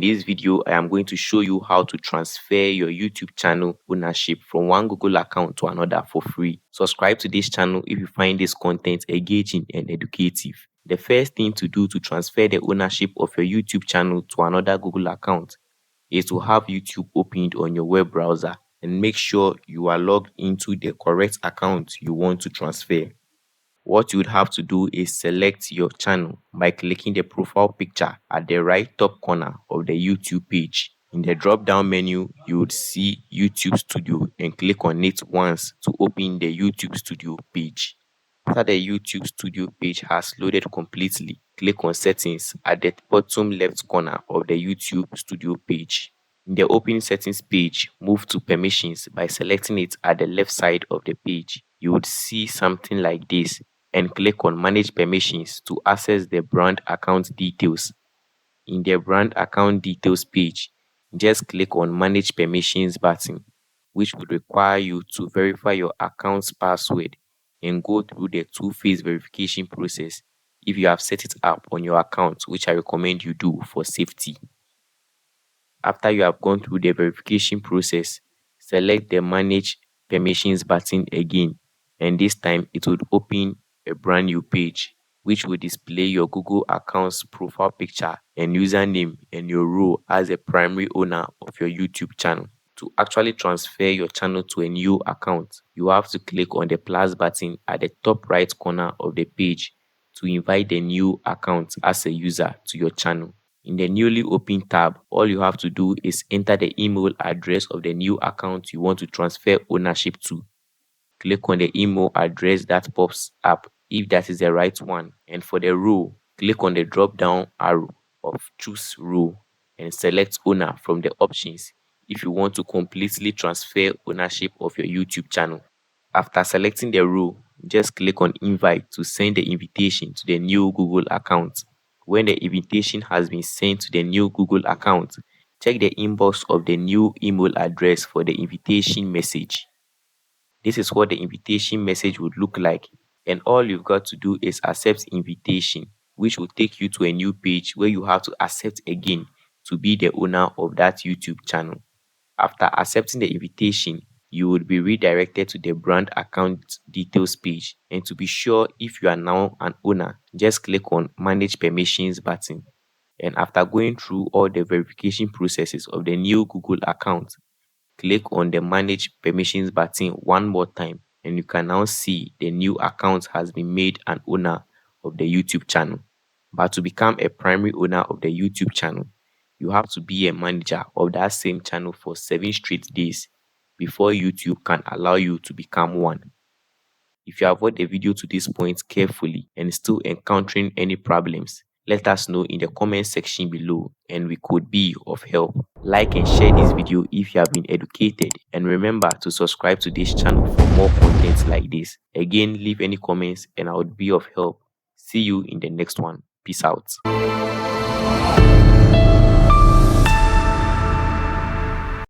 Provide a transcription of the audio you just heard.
this video, I am going to show you how to transfer your YouTube channel ownership from one Google account to another for free. Subscribe to this channel if you find this content engaging and educative. The first thing to do to transfer the ownership of your YouTube channel to another Google account is to have YouTube opened on your web browser and make sure you are logged into the correct account you want to transfer. What you would have to do is select your channel by clicking the profile picture at the right top corner of the YouTube page. In the drop down menu, you would see YouTube Studio and click on it once to open the YouTube Studio page. After the YouTube Studio page has loaded completely, click on Settings at the bottom left corner of the YouTube Studio page. In the Open Settings page, move to Permissions by selecting it at the left side of the page. You would see something like this and click on Manage Permissions to access the brand account details. In the brand account details page, just click on Manage Permissions button, which would require you to verify your account's password and go through the two-phase verification process if you have set it up on your account, which I recommend you do for safety. After you have gone through the verification process, select the Manage Permissions button again, and this time it would open a brand new page which will display your Google account's profile picture and username and your role as a primary owner of your YouTube channel. To actually transfer your channel to a new account, you have to click on the plus button at the top right corner of the page to invite the new account as a user to your channel. In the newly opened tab, all you have to do is enter the email address of the new account you want to transfer ownership to. Click on the email address that pops up if that is the right one, and for the role, click on the drop down arrow of Choose Role and select Owner from the options if you want to completely transfer ownership of your YouTube channel. After selecting the role, just click on Invite to send the invitation to the new Google account. When the invitation has been sent to the new Google account, check the inbox of the new email address for the invitation message. This is what the invitation message would look like, and all you've got to do is accept invitation, which will take you to a new page where you have to accept again to be the owner of that YouTube channel. After accepting the invitation, you would be redirected to the brand account details page, and to be sure if you are now an owner, just click on Manage Permissions button. And after going through all the verification processes of the new Google account, click on the Manage Permissions button one more time, and you can now see the new account has been made an owner of the YouTube channel. But to become a primary owner of the YouTube channel, you have to be a manager of that same channel for 7 straight days before YouTube can allow you to become one. If you have watched the video to this point carefully and still encountering any problems, let us know in the comment section below and we could be of help. Like and share this video if you have been educated, and remember to subscribe to this channel for more content like this. Again, leave any comments and I would be of help. See you in the next one. Peace out.